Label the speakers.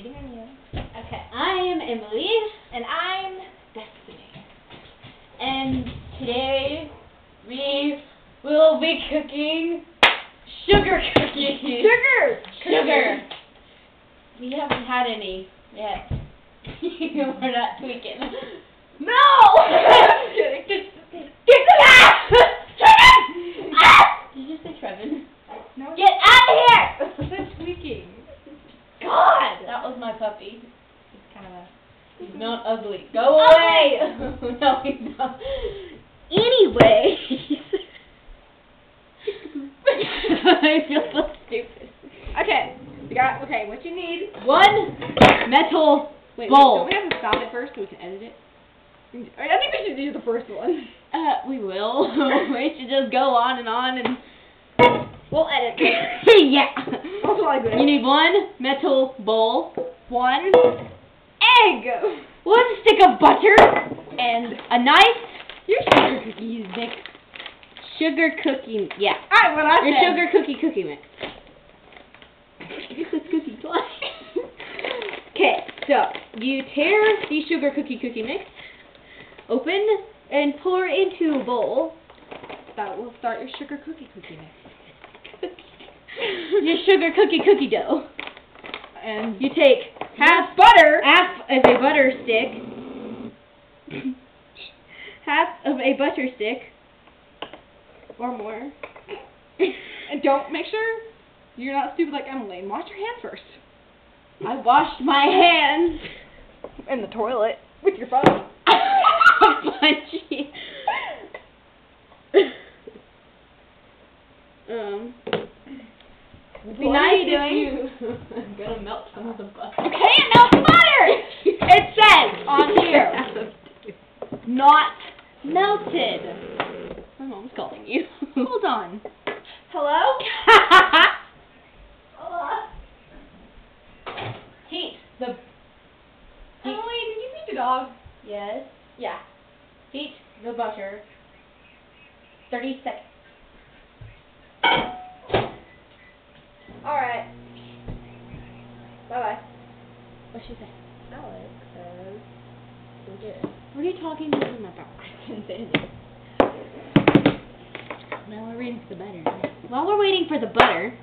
Speaker 1: waiting on you.
Speaker 2: Okay, I am Emily.
Speaker 1: And I'm
Speaker 2: Destiny. And today we will be cooking sugar cookies. Sugar! We haven't had any yet. We're not tweaking.
Speaker 1: No!
Speaker 2: Get the ass! Did you just say Trevin?
Speaker 1: No.
Speaker 2: Get out of here!
Speaker 1: That's tweaking.
Speaker 2: God! That was my puppy.
Speaker 1: It's kind of a...
Speaker 2: He's not ugly. Go away! No, he's not. Anyway. I feel so stupid.
Speaker 1: Okay, what you need?
Speaker 2: One metal
Speaker 1: Wait,
Speaker 2: bowl.
Speaker 1: don't we have to stop it first so we can edit it? I think we should do the first one.
Speaker 2: We will. We should just go on and
Speaker 1: We'll edit it.
Speaker 2: yeah.
Speaker 1: Also like this.
Speaker 2: You need one metal bowl,
Speaker 1: one egg,
Speaker 2: one stick of butter, and a nice
Speaker 1: your sugar cookies mix.
Speaker 2: Sugar cookie, yeah.
Speaker 1: Alright, what I
Speaker 2: Your
Speaker 1: said.
Speaker 2: sugar cookie mix. You said cookie twice. Okay, so you tear the sugar cookie mix, open and pour into a bowl.
Speaker 1: That will start your sugar cookie mix.
Speaker 2: Your sugar cookie dough.
Speaker 1: And
Speaker 2: You take half of a butter stick, half of a butter stick, or more.
Speaker 1: And don't make sure you're not stupid like Emily and wash your hands first.
Speaker 2: I washed my hands
Speaker 1: In the toilet with your phone.
Speaker 2: Punchy. It'd be
Speaker 1: What
Speaker 2: nice
Speaker 1: are you
Speaker 2: if you... I'm gonna melt some of the butter.
Speaker 1: You can't melt butter! It says on here.
Speaker 2: Not melted. My mom's calling you.
Speaker 1: Hold on. Hello?
Speaker 2: Heat the...
Speaker 1: Emily, did you feed your dog?
Speaker 2: Yes.
Speaker 1: Yeah.
Speaker 2: Heat the butter. 30 seconds.
Speaker 1: Alright. Bye-bye.
Speaker 2: What'd she say?
Speaker 1: Alex says we're good.
Speaker 2: What are you talking to him about?
Speaker 1: I didn't say anything.
Speaker 2: Now we're waiting for the butter. While we're waiting for the butter,